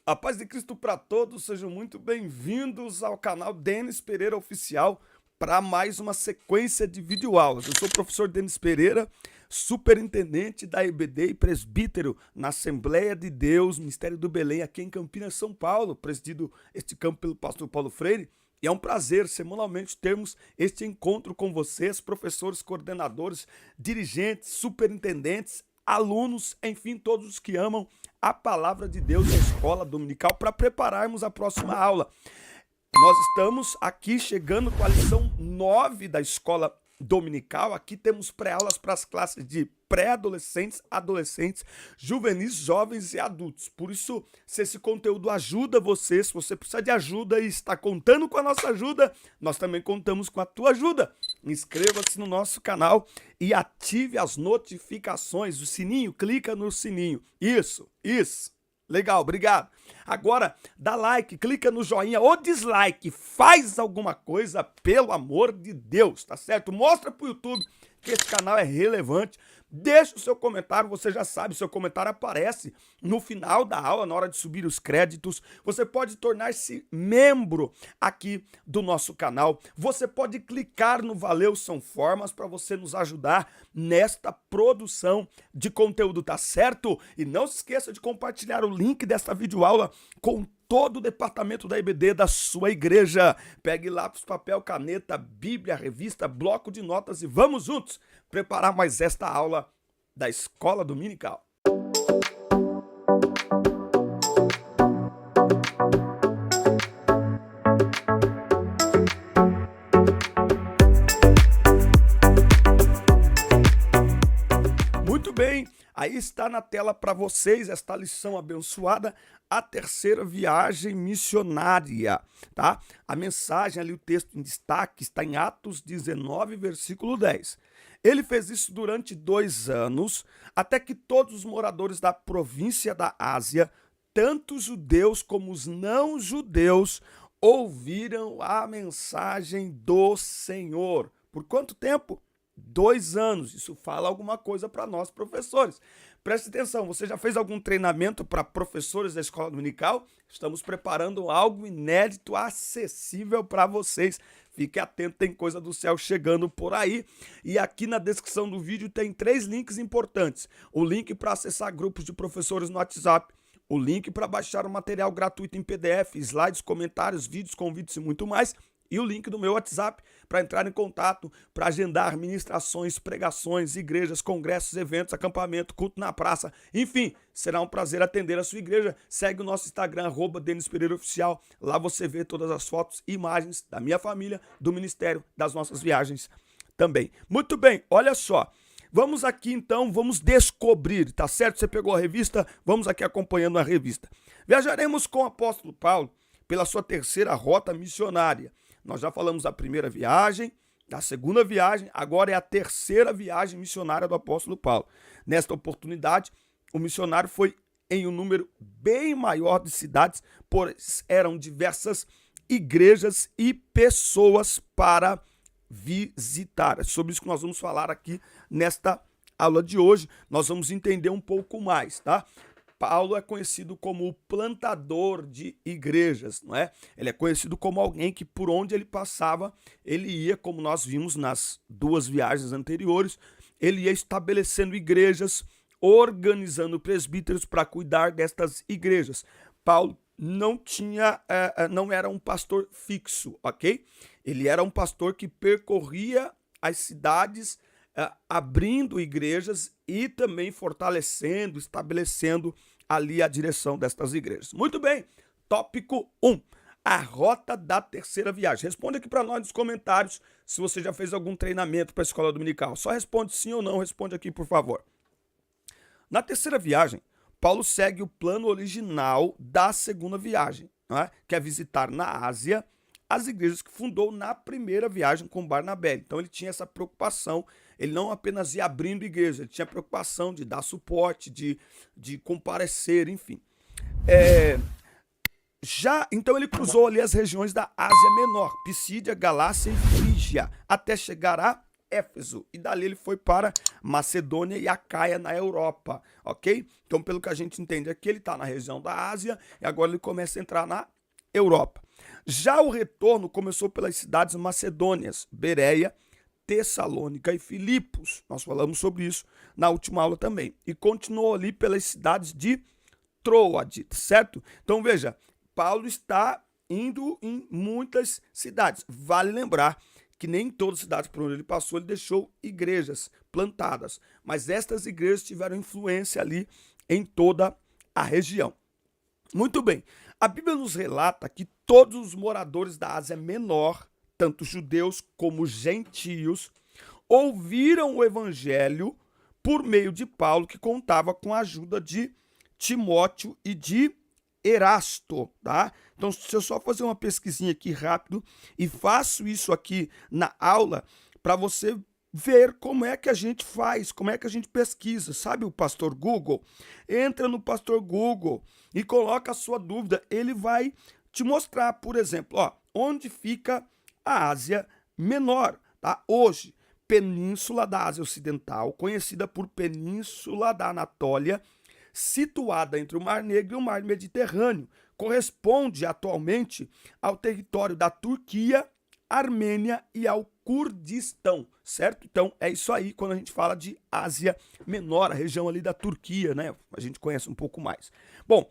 A paz de Cristo para todos, sejam muito bem-vindos ao canal Denis Pereira Oficial para mais uma sequência de videoaulas. Eu sou o professor Denis Pereira, superintendente da EBD e presbítero na Assembleia de Deus, Ministério do Belém, aqui em Campinas, São Paulo, presidido este campo pelo pastor Paulo Freire. E é um prazer, semanalmente, termos este encontro com vocês, professores, coordenadores, dirigentes, superintendentes, alunos, enfim, todos os que amam a palavra de Deus e a escola dominical para prepararmos a próxima aula. Nós estamos aqui chegando com a lição 9 da escola dominical. Aqui temos pré-aulas para as classes de pré-adolescentes, adolescentes, juvenis, jovens e adultos. Por isso, se esse conteúdo ajuda você, se você precisa de ajuda e está contando com a nossa ajuda, nós também contamos com a tua ajuda. Inscreva-se no nosso canal e ative as notificações, o sininho, clica no sininho. Isso. Legal, obrigado. Agora, dá like, clica no joinha ou dislike, faz alguma coisa, pelo amor de Deus, tá certo? Mostra pro YouTube que esse canal é relevante. Deixa o seu comentário, você já sabe, seu comentário aparece no final da aula, na hora de subir os créditos. Você pode tornar-se membro aqui do nosso canal. Você pode clicar no Valeu, são formas para você nos ajudar nesta produção de conteúdo, tá certo? E não se esqueça de compartilhar o link desta videoaula com todo o departamento da EBD da sua igreja. Pegue lápis, papel, caneta, bíblia, revista, bloco de notas e vamos juntos preparar mais esta aula da escola dominical. Muito bem, aí está na tela para vocês esta lição abençoada, a terceira viagem missionária, tá? A mensagem ali, o texto em destaque, está em Atos 19, versículo 10. Ele fez isso durante 2 anos, até que todos os moradores da província da Ásia, tanto os judeus como os não-judeus, ouviram a mensagem do Senhor. Por quanto tempo? 2 anos. Isso fala alguma coisa para nós, professores. Preste atenção, você já fez algum treinamento para professores da escola dominical? Estamos preparando algo inédito, acessível para vocês. Fique atento, tem coisa do céu chegando por aí. E aqui na descrição do vídeo tem 3 links importantes. O link para acessar grupos de professores no WhatsApp. O link para baixar o material gratuito em PDF, slides, comentários, vídeos, convites e muito mais. E o link do meu WhatsApp para entrar em contato, para agendar ministrações, pregações, igrejas, congressos, eventos, acampamento, culto na praça. Enfim, será um prazer atender a sua igreja. Segue o nosso Instagram, @Denis Pereira Oficial. Lá você vê todas as fotos e imagens da minha família, do ministério, das nossas viagens também. Muito bem, olha só. Vamos aqui então, vamos descobrir, tá certo? Você pegou a revista? Vamos aqui acompanhando a revista. Viajaremos com o apóstolo Paulo pela sua terceira rota missionária. Nós já falamos da primeira viagem, da segunda viagem, agora é a terceira viagem missionária do apóstolo Paulo. Nesta oportunidade, o missionário foi em um número bem maior de cidades, pois eram diversas igrejas e pessoas para visitar. É sobre isso que nós vamos falar aqui nesta aula de hoje. Nós vamos entender um pouco mais, tá? Paulo é conhecido como o plantador de igrejas, não é? Ele é conhecido como alguém que por onde ele passava, ele ia, como nós vimos nas 2 viagens anteriores, ele ia estabelecendo igrejas, organizando presbíteros para cuidar destas igrejas. Paulo não era um pastor fixo, ok? Ele era um pastor que percorria as cidades, abrindo igrejas e também fortalecendo, estabelecendo ali a direção destas igrejas. Muito bem, tópico 1, a rota da terceira viagem. Responde aqui para nós nos comentários se você já fez algum treinamento para a escola dominical. Só responde sim ou não, responde aqui por favor. Na terceira viagem, Paulo segue o plano original da segunda viagem, não é? Que é visitar na Ásia as igrejas que fundou na primeira viagem com Barnabé. Então ele tinha essa preocupação, ele não apenas ia abrindo igreja, ele tinha preocupação de dar suporte, de comparecer, enfim. Então ele cruzou ali as regiões da Ásia Menor, Pisídia, Galácia e Frígia, até chegar a Éfeso. E dali ele foi para Macedônia e Acaia na Europa, ok? Então, pelo que a gente entende aqui, ele está na região da Ásia e agora ele começa a entrar na Europa. Já o retorno começou pelas cidades macedônias, Bereia, Tessalônica e Filipos. Nós falamos sobre isso na última aula também. E continuou ali pelas cidades de Troade, certo? Então, veja, Paulo está indo em muitas cidades. Vale lembrar que nem em todas as cidades por onde ele passou, ele deixou igrejas plantadas. Mas estas igrejas tiveram influência ali em toda a região. Muito bem. A Bíblia nos relata que todos os moradores da Ásia Menor, tanto judeus como gentios, ouviram o evangelho por meio de Paulo, que contava com a ajuda de Timóteo e de Erasto, tá? Então, se eu só fazer uma pesquisinha aqui rápido e faço isso aqui na aula para você ver como é que a gente faz, como é que a gente pesquisa. Sabe o Pastor Google? Entra no Pastor Google e coloca a sua dúvida. Ele vai te mostrar, por exemplo, ó, onde fica a Ásia Menor, tá? Hoje, Península da Ásia Ocidental, conhecida por Península da Anatólia, situada entre o Mar Negro e o Mar Mediterrâneo, corresponde atualmente ao território da Turquia, Armênia e ao Kurdistão, certo? Então é isso aí quando a gente fala de Ásia Menor, a região ali da Turquia, né? A gente conhece um pouco mais. Bom,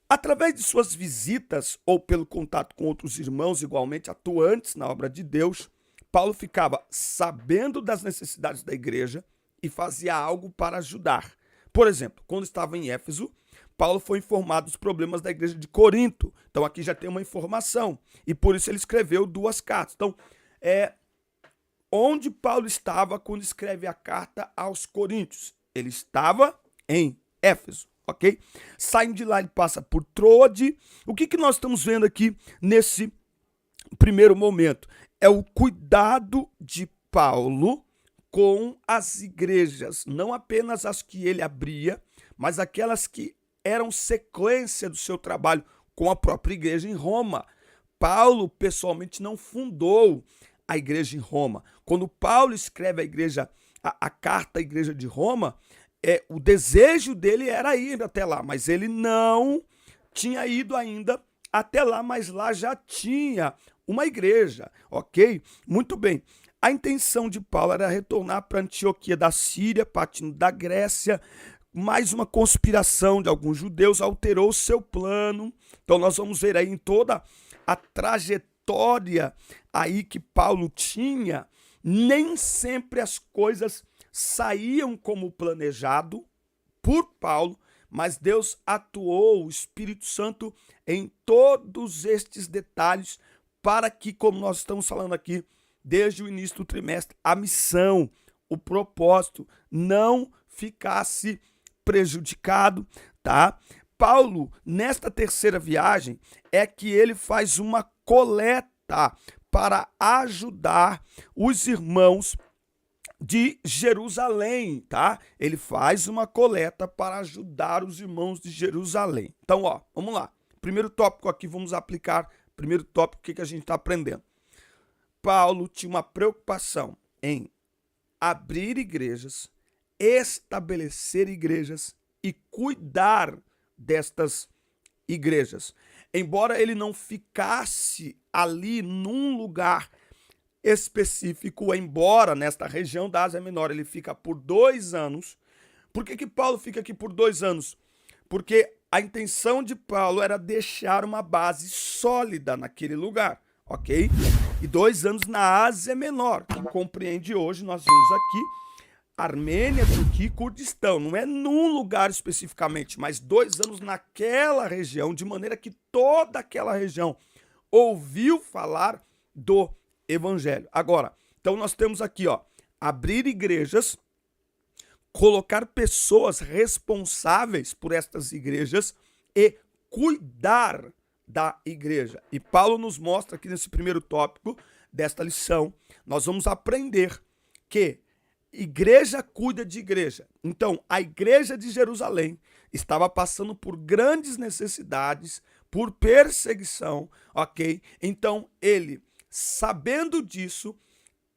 através de suas visitas ou pelo contato com outros irmãos igualmente atuantes na obra de Deus, Paulo ficava sabendo das necessidades da igreja e fazia algo para ajudar. Por exemplo, quando estava em Éfeso, Paulo foi informado dos problemas da igreja de Corinto. Então aqui já tem uma informação. E por isso ele escreveu 2 cartas. Então, onde Paulo estava quando escreve a carta aos Coríntios? Ele estava em Éfeso, ok? Saindo de lá, ele passa por Troade. O que nós estamos vendo aqui nesse primeiro momento? É o cuidado de Paulo com as igrejas, não apenas as que ele abria, mas aquelas que eram sequência do seu trabalho com a própria igreja em Roma. Paulo, pessoalmente, não fundou a igreja em Roma. Quando Paulo escreve a carta à igreja de Roma, o desejo dele era ir até lá, mas ele não tinha ido ainda até lá, mas lá já tinha uma igreja, ok? Muito bem. A intenção de Paulo era retornar para Antioquia da Síria, partindo da Grécia. Mais uma conspiração de alguns judeus alterou seu plano. Então nós vamos ver aí em toda a trajetória aí que Paulo tinha, nem sempre as coisas saíam como planejado por Paulo, mas Deus atuou, o Espírito Santo, em todos estes detalhes para que, como nós estamos falando aqui, desde o início do trimestre, a missão, o propósito não ficasse prejudicado, tá? Paulo, nesta terceira viagem, é que ele faz uma coleta para ajudar os irmãos de Jerusalém, tá? Ele faz uma coleta para ajudar os irmãos de Jerusalém. Então, ó, vamos lá. Primeiro tópico aqui, vamos aplicar. Primeiro tópico, o que a gente está aprendendo? Paulo tinha uma preocupação em abrir igrejas, estabelecer igrejas e cuidar destas igrejas. Embora ele não ficasse ali num lugar específico, embora nesta região da Ásia Menor ele fica por 2 anos. Por que Paulo fica aqui por 2 anos? Porque a intenção de Paulo era deixar uma base sólida naquele lugar, ok? E 2 anos na Ásia Menor, que compreende hoje, nós vimos aqui, Armênia, Turquia e Kurdistão. Não é num lugar especificamente, mas 2 anos naquela região, de maneira que toda aquela região ouviu falar do evangelho. Agora, então nós temos aqui, ó, abrir igrejas, colocar pessoas responsáveis por estas igrejas e cuidar da igreja. E Paulo nos mostra aqui nesse primeiro tópico desta lição, nós vamos aprender que igreja cuida de igreja. Então, a igreja de Jerusalém estava passando por grandes necessidades, por perseguição, ok? Então, ele, sabendo disso,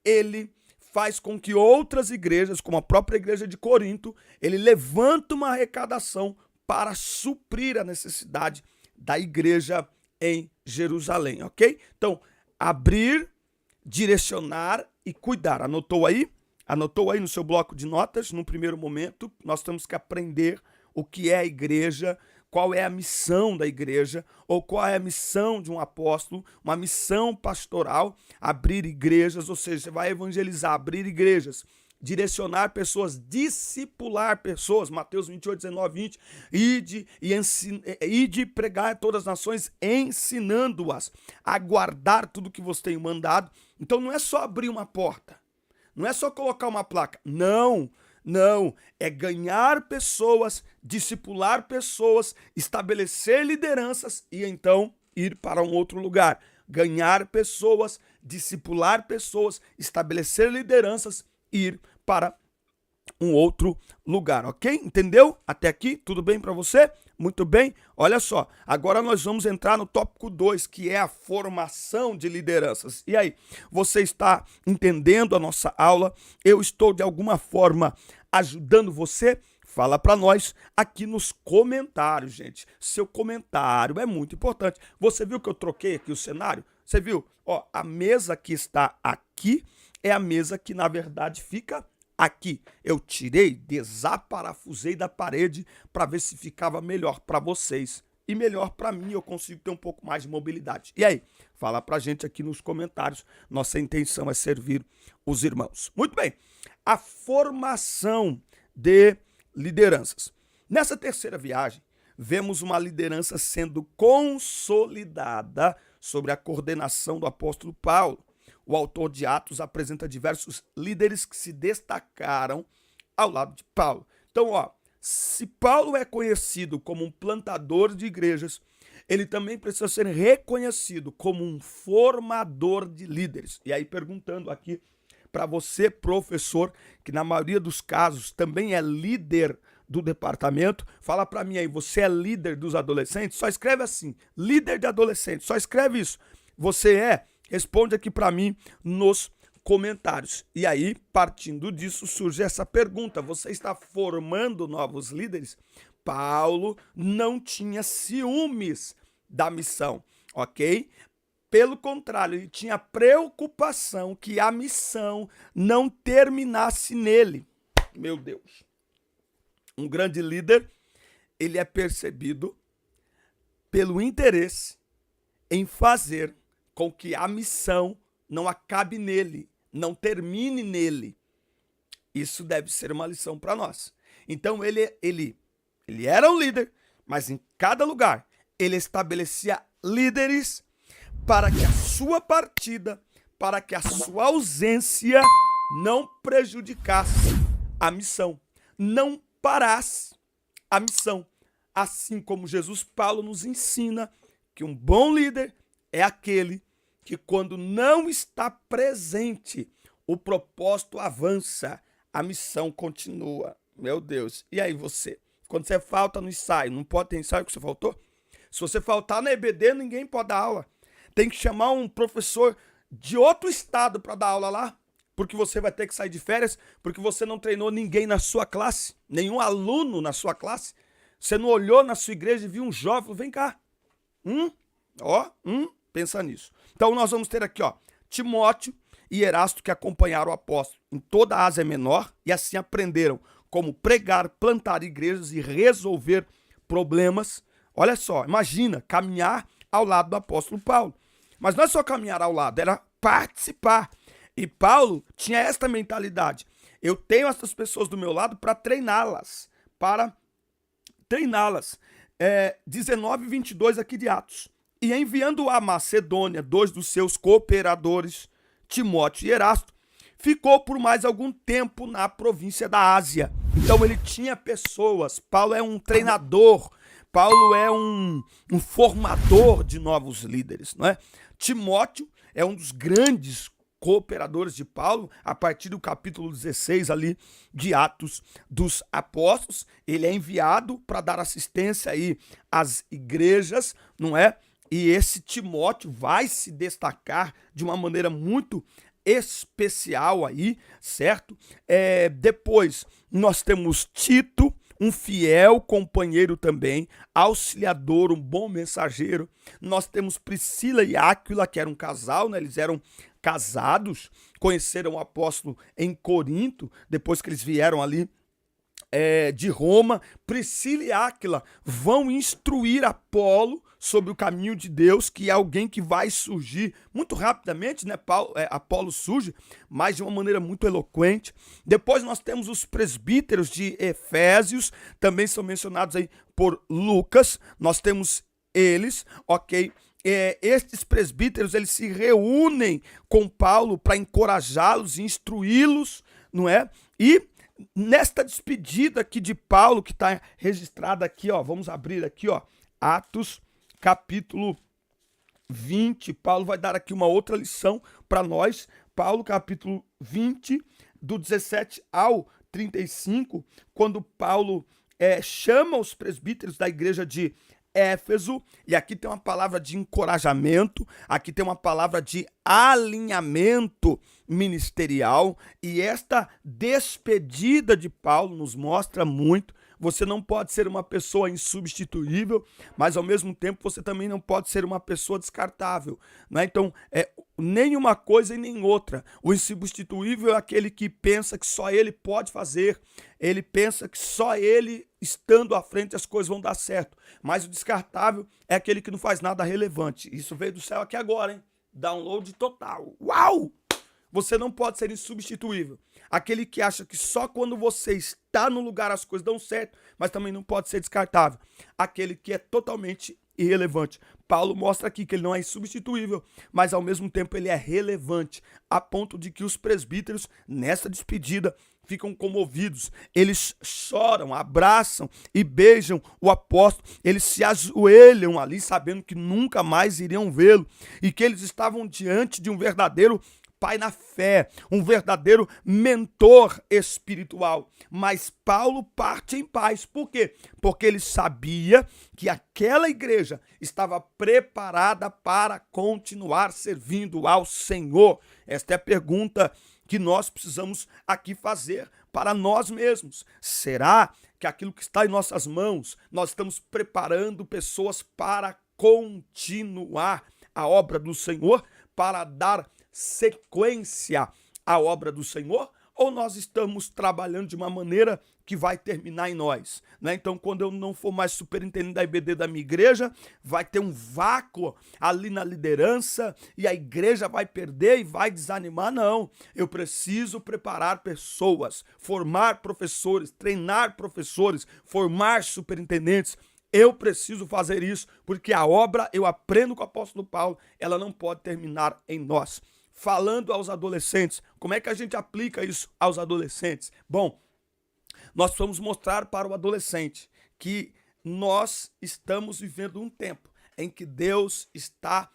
ele faz com que outras igrejas, como a própria igreja de Corinto, ele levanta uma arrecadação para suprir a necessidade da igreja em Jerusalém, ok? Então, abrir, direcionar e cuidar. Anotou aí? Anotou aí no seu bloco de notas? No primeiro momento, nós temos que aprender o que é a igreja, qual é a missão da igreja, ou qual é a missão de um apóstolo, uma missão pastoral, abrir igrejas, ou seja, você vai evangelizar, abrir igrejas, direcionar pessoas, discipular pessoas, Mateus 28, 19, 20, ide pregar a todas as nações, ensinando-as a guardar tudo que vos tenho mandado. Então não é só abrir uma porta, não é só colocar uma placa, não, é ganhar pessoas, discipular pessoas, estabelecer lideranças e então ir para um outro lugar. Ganhar pessoas, discipular pessoas, estabelecer lideranças e ir para um outro lugar, ok? Entendeu? Até aqui, tudo bem para você? Muito bem. Olha só, agora nós vamos entrar no tópico 2, que é a formação de lideranças. E aí, você está entendendo a nossa aula? Eu estou, de alguma forma, ajudando você? Fala para nós aqui nos comentários, gente. Seu comentário é muito importante. Você viu que eu troquei aqui o cenário? Você viu? Ó, a mesa que está aqui é a mesa que, na verdade, fica aqui. Eu tirei, desaparafusei da parede para ver se ficava melhor para vocês. E melhor para mim, eu consigo ter um pouco mais de mobilidade. E aí? Fala pra gente aqui nos comentários. Nossa intenção é servir os irmãos. Muito bem. A formação de lideranças. Nessa terceira viagem, vemos uma liderança sendo consolidada sobre a coordenação do apóstolo Paulo. O autor de Atos apresenta diversos líderes que se destacaram ao lado de Paulo. Então, ó, se Paulo é conhecido como um plantador de igrejas, ele também precisa ser reconhecido como um formador de líderes. E aí, perguntando aqui para você, professor, que na maioria dos casos também é líder do departamento, fala para mim aí, você é líder dos adolescentes? Só escreve assim, líder de adolescentes, só escreve isso. Você é? Responde aqui para mim nos comentários. E aí, partindo disso, surge essa pergunta: você está formando novos líderes? Paulo não tinha ciúmes da missão, ok? Pelo contrário, ele tinha preocupação que a missão não terminasse nele. Meu Deus. Um grande líder, ele é percebido pelo interesse em fazer com que a missão não acabe nele, não termine nele. Isso deve ser uma lição para nós. Então ele era um líder, mas em cada lugar ele estabelecia líderes para que a sua partida, para que a sua ausência não prejudicasse a missão, não parasse a missão. Assim como Jesus, Paulo nos ensina que um bom líder é aquele que, quando não está presente, o propósito avança, a missão continua. Meu Deus. E aí você? Quando você falta no ensaio, não pode ter ensaio que você faltou? Se você faltar na EBD, ninguém pode dar aula. Tem que chamar um professor de outro estado para dar aula lá, porque você vai ter que sair de férias, porque você não treinou ninguém na sua classe, nenhum aluno na sua classe. Você não olhou na sua igreja e viu um jovem, vem cá. Pensa nisso. Então nós vamos ter aqui, ó, Timóteo e Erasto, que acompanharam o apóstolo em toda a Ásia Menor e assim aprenderam como pregar, plantar igrejas e resolver problemas. Olha só, imagina, caminhar ao lado do apóstolo Paulo. Mas não é só caminhar ao lado, era participar. E Paulo tinha esta mentalidade: eu tenho essas pessoas do meu lado para treiná-las. 19, 22 aqui de Atos. E enviando a Macedônia 2 dos seus cooperadores, Timóteo e Erasto, ficou por mais algum tempo na província da Ásia. Então ele tinha pessoas. Paulo é um treinador. Paulo é um formador de novos líderes, não é? Timóteo é um dos grandes cooperadores de Paulo, a partir do capítulo 16 ali de Atos dos Apóstolos. Ele é enviado para dar assistência aí às igrejas, não é? E esse Timóteo vai se destacar de uma maneira muito especial aí, certo? Depois nós temos Tito, um fiel companheiro também, auxiliador, um bom mensageiro. Nós temos Priscila e Áquila, que eram um casal, né? Eles eram casados, conheceram o apóstolo em Corinto, depois que eles vieram ali de Roma. Priscila e Áquila vão instruir Apolo sobre o caminho de Deus, que é alguém que vai surgir muito rapidamente, né? Apolo surge, mas de uma maneira muito eloquente. Depois nós temos os presbíteros de Efésios, também são mencionados aí por Lucas. Nós temos eles, ok? Estes presbíteros, eles se reúnem com Paulo para encorajá-los e instruí-los, não é? E nesta despedida aqui de Paulo, que está registrada aqui, ó, vamos abrir aqui, ó, Atos capítulo 20, Paulo vai dar aqui uma outra lição para nós. Paulo, capítulo 20, do 17 ao 35, quando Paulo chama os presbíteros da igreja de Éfeso, e aqui tem uma palavra de encorajamento, aqui tem uma palavra de alinhamento ministerial, e esta despedida de Paulo nos mostra muito. Você não pode ser uma pessoa insubstituível, mas ao mesmo tempo você também não pode ser uma pessoa descartável, né? Então, nem uma coisa e nem outra. O insubstituível é aquele que pensa que só ele pode fazer, ele pensa que só ele estando à frente as coisas vão dar certo. Mas o descartável é aquele que não faz nada relevante. Isso veio do céu aqui agora, hein? Download total. Uau! Você não pode ser insubstituível. Aquele que acha que só quando você está no lugar as coisas dão certo, mas também não pode ser descartável. Aquele que é totalmente irrelevante. Paulo mostra aqui que ele não é insubstituível, mas ao mesmo tempo ele é relevante, a ponto de que os presbíteros, nessa despedida, ficam comovidos. Eles choram, abraçam e beijam o apóstolo. Eles se ajoelham ali, sabendo que nunca mais iriam vê-lo e que eles estavam diante de um verdadeiro pai na fé, um verdadeiro mentor espiritual. Mas Paulo parte em paz. Por quê? Porque ele sabia que aquela igreja estava preparada para continuar servindo ao Senhor. Esta é a pergunta que nós precisamos aqui fazer para nós mesmos. Será que aquilo que está em nossas mãos, nós estamos preparando pessoas para continuar a obra do Senhor, para dar sequência à obra do Senhor, ou nós estamos trabalhando de uma maneira que vai terminar em nós, né? Então, quando eu não for mais superintendente da IBD da minha igreja, vai ter um vácuo ali na liderança e a igreja vai perder e vai desanimar. Não, eu preciso preparar pessoas, formar professores, treinar professores, formar superintendentes. Eu preciso fazer isso, porque a obra, eu aprendo com o apóstolo Paulo, ela não pode terminar em nós. Falando aos adolescentes, como é que a gente aplica isso aos adolescentes? Bom, nós vamos mostrar para o adolescente que nós estamos vivendo um tempo em que Deus está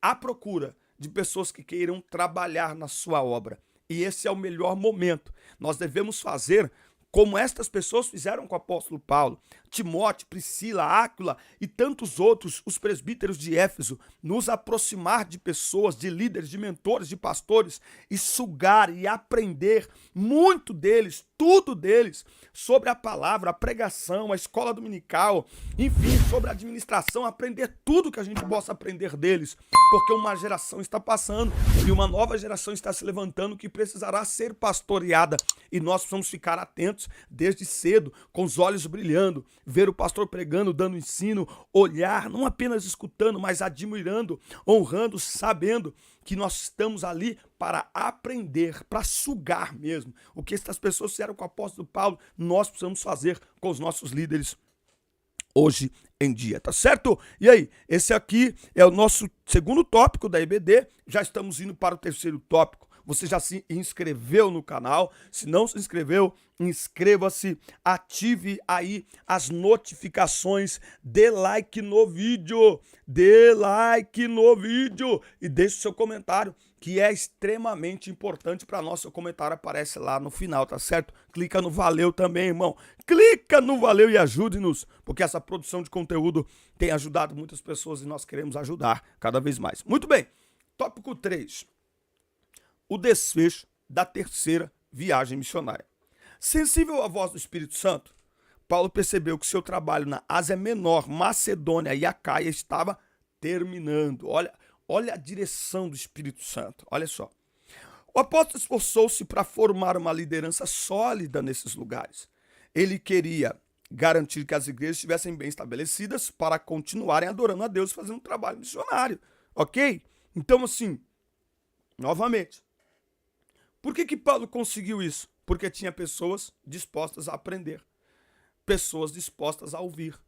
à procura de pessoas que queiram trabalhar na sua obra. E esse é o melhor momento. Nós devemos fazer como estas pessoas fizeram com o apóstolo Paulo, Timóteo, Priscila, Áquila e tantos outros, os presbíteros de Éfeso, nos aproximar de pessoas, de líderes, de mentores, de pastores e sugar e aprender muito deles, tudo deles, sobre a palavra, a pregação, a escola dominical, enfim, sobre a administração, aprender tudo que a gente possa aprender deles, porque uma geração está passando e uma nova geração está se levantando que precisará ser pastoreada e nós precisamos ficar atentos desde cedo, com os olhos brilhando, ver o pastor pregando, dando ensino, olhar, não apenas escutando, mas admirando, honrando, sabendo que nós estamos ali para aprender, para sugar mesmo. O que essas pessoas fizeram com o apóstolo Paulo, nós precisamos fazer com os nossos líderes hoje em dia, tá certo? E aí, esse aqui é o nosso segundo tópico da IBD, já estamos indo para o terceiro tópico. Você já se inscreveu no canal? Se não se inscreveu, inscreva-se, ative aí as notificações, dê like no vídeo e deixe o seu comentário, que é extremamente importante para nós. Seu comentário aparece lá no final, tá certo? Clica no valeu também, irmão. Clica no valeu e ajude-nos, porque essa produção de conteúdo tem ajudado muitas pessoas e nós queremos ajudar cada vez mais. Muito bem, tópico 3. o desfecho da terceira viagem missionária. Sensível à voz do Espírito Santo, Paulo percebeu que seu trabalho na Ásia Menor, Macedônia e Acaia estava terminando. Olha a direção do Espírito Santo, olha só. O apóstolo esforçou-se para formar uma liderança sólida nesses lugares. Ele queria garantir que as igrejas estivessem bem estabelecidas para continuarem adorando a Deus e fazendo um trabalho missionário, ok? Então, assim, novamente, por que Paulo conseguiu isso? Porque tinha pessoas dispostas a aprender, pessoas dispostas a ouvir,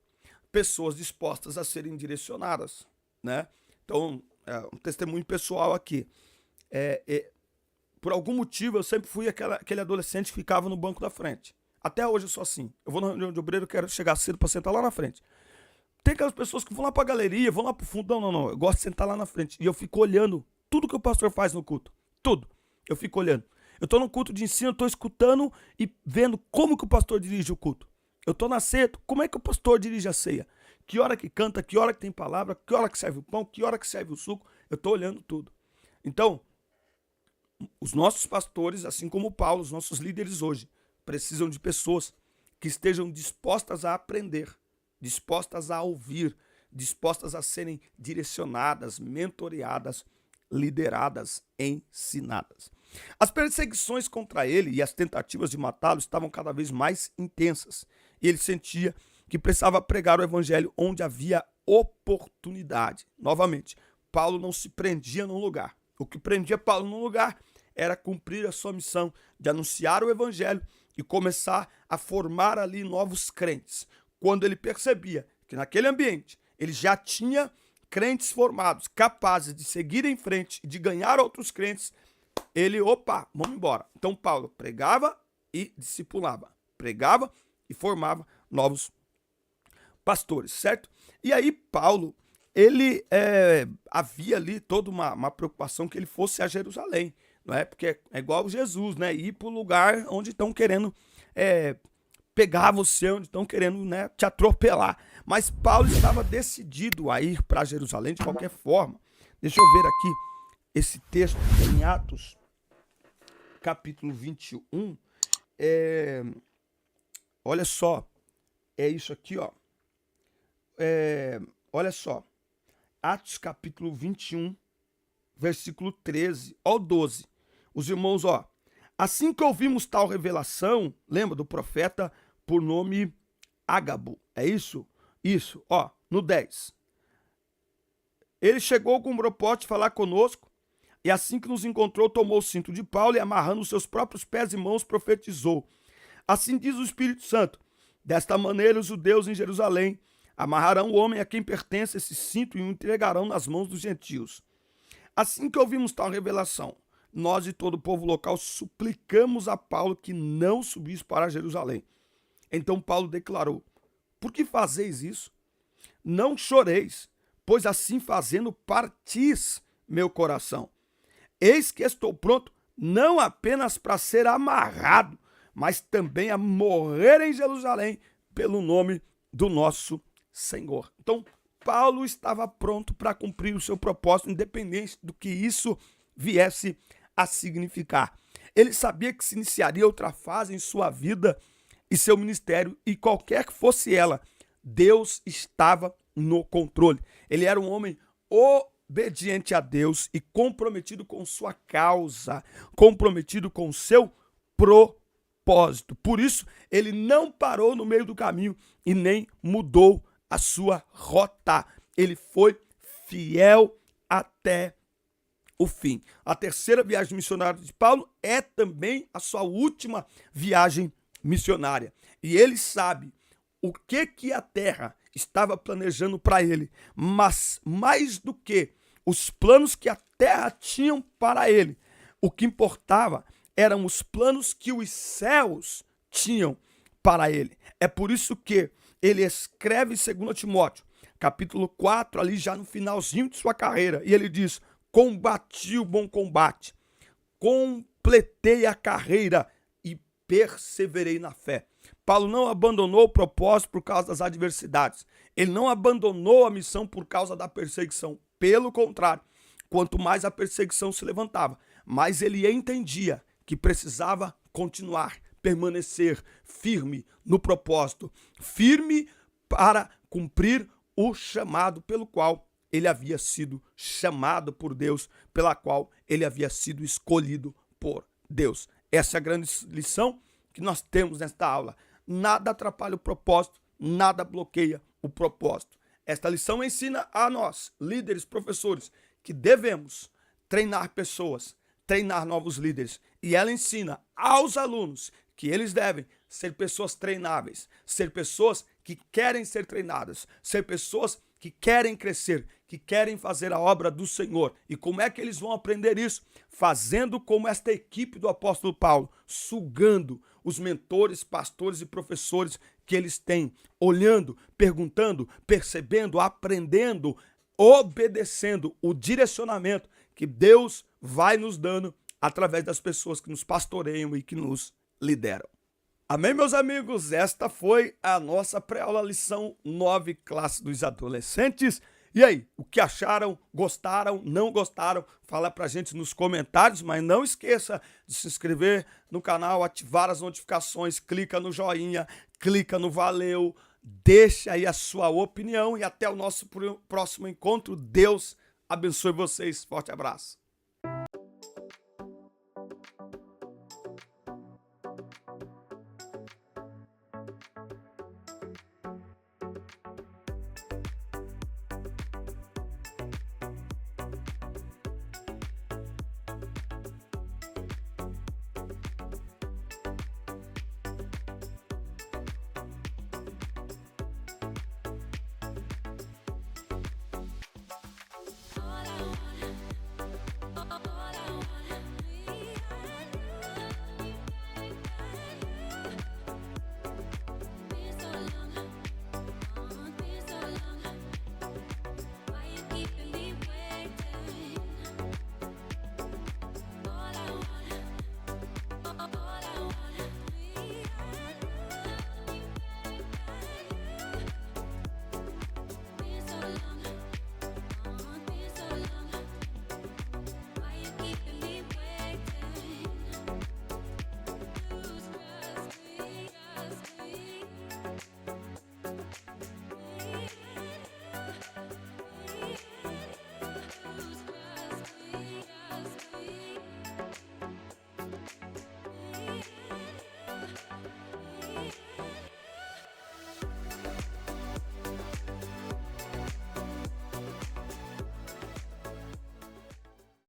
pessoas dispostas a serem direcionadas, né? Então, um testemunho pessoal aqui. Por algum motivo, eu sempre fui aquele adolescente que ficava no banco da frente. Até hoje eu sou assim. Eu vou na reunião de obreiro, eu quero chegar cedo para sentar lá na frente. Tem aquelas pessoas que vão lá para a galeria, vão lá para o fundo. Não. Eu gosto de sentar lá na frente. E eu fico olhando tudo que o pastor faz no culto. Tudo. Eu fico olhando. Eu estou no culto de ensino, eu estou escutando e vendo como que o pastor dirige o culto. Eu estou na ceia, como é que o pastor dirige a ceia? Que hora que canta, que hora que tem palavra, que hora que serve o pão, que hora que serve o suco. Eu estou olhando tudo. Então, os nossos pastores, assim como Paulo, os nossos líderes hoje, precisam de pessoas que estejam dispostas a aprender, dispostas a ouvir, dispostas a serem direcionadas, mentoreadas, lideradas, ensinadas. As perseguições contra ele e as tentativas de matá-lo estavam cada vez mais intensas. E ele sentia que precisava pregar o evangelho onde havia oportunidade. Novamente, Paulo não se prendia num lugar. O que prendia Paulo num lugar era cumprir a sua missão de anunciar o evangelho e começar a formar ali novos crentes. Quando ele percebia que naquele ambiente ele já tinha crentes formados, capazes de seguir em frente e de ganhar outros crentes, ele, vamos embora. Então Paulo pregava e discipulava, pregava e formava novos pastores, certo? E aí Paulo, ele havia ali toda uma preocupação que ele fosse a Jerusalém, não é? Porque é igual Jesus, né? Ir para o lugar onde estão querendo pegar você, onde estão querendo, né, te atropelar. Mas Paulo estava decidido a ir para Jerusalém de qualquer forma. Deixa eu ver aqui esse texto em Atos, capítulo 21. Olha só, é isso aqui, ó. Olha só, Atos capítulo 21, versículo 13 ao 12. Os irmãos, assim que ouvimos tal revelação, lembra do profeta por nome Ágabo, é isso? Isso, no 10. Ele chegou com o propósito de falar conosco, e assim que nos encontrou, tomou o cinto de Paulo e, amarrando os seus próprios pés e mãos, profetizou. Assim diz o Espírito Santo: desta maneira os judeus em Jerusalém amarrarão o homem a quem pertence esse cinto e o entregarão nas mãos dos gentios. Assim que ouvimos tal revelação, nós e todo o povo local suplicamos a Paulo que não subisse para Jerusalém. Então Paulo declarou: por que fazeis isso? Não choreis, pois assim fazendo partis meu coração. Eis que estou pronto não apenas para ser amarrado, mas também a morrer em Jerusalém pelo nome do nosso Senhor. Então, Paulo estava pronto para cumprir o seu propósito, independente do que isso viesse a significar. Ele sabia que se iniciaria outra fase em sua vida e seu ministério, e qualquer que fosse ela, Deus estava no controle. Ele era um homem obediente a Deus e comprometido com sua causa, comprometido com o seu propósito. Por isso, ele não parou no meio do caminho e nem mudou a sua rota. Ele foi fiel até o fim. A terceira viagem missionária de Paulo é também a sua última viagem missionária. E ele sabe o que a terra estava planejando para ele, mas mais do que os planos que a terra tinha para ele, o que importava eram os planos que os céus tinham para ele. É por isso que ele escreve em 2 Timóteo, capítulo 4, ali já no finalzinho de sua carreira, e ele diz: combati o bom combate, completei a carreira e perseverei na fé. Paulo não abandonou o propósito por causa das adversidades. Ele não abandonou a missão por causa da perseguição. Pelo contrário, quanto mais a perseguição se levantava, mas ele entendia que precisava continuar, permanecer firme no propósito, firme para cumprir o chamado pelo qual ele havia sido chamado por Deus, pela qual ele havia sido escolhido por Deus. Essa é a grande lição que nós temos nesta aula. Nada atrapalha o propósito, nada bloqueia o propósito. Esta lição ensina a nós, líderes, professores, que devemos treinar pessoas, treinar novos líderes. E ela ensina aos alunos que eles devem ser pessoas treináveis, ser pessoas que querem ser treinadas, ser pessoas que querem crescer, que querem fazer a obra do Senhor. E como é que eles vão aprender isso? Fazendo como esta equipe do apóstolo Paulo, sugando os mentores, pastores e professores que eles têm, olhando, perguntando, percebendo, aprendendo, obedecendo o direcionamento que Deus vai nos dando através das pessoas que nos pastoreiam e que nos lideram. Amém, meus amigos? Esta foi a nossa pré-aula lição 9, classe dos adolescentes. E aí, o que acharam? Gostaram? Não gostaram? Fala pra gente nos comentários, mas não esqueça de se inscrever no canal, ativar as notificações, clica no joinha, clica no valeu, deixa aí a sua opinião e até o nosso próximo encontro. Deus abençoe vocês. Forte abraço.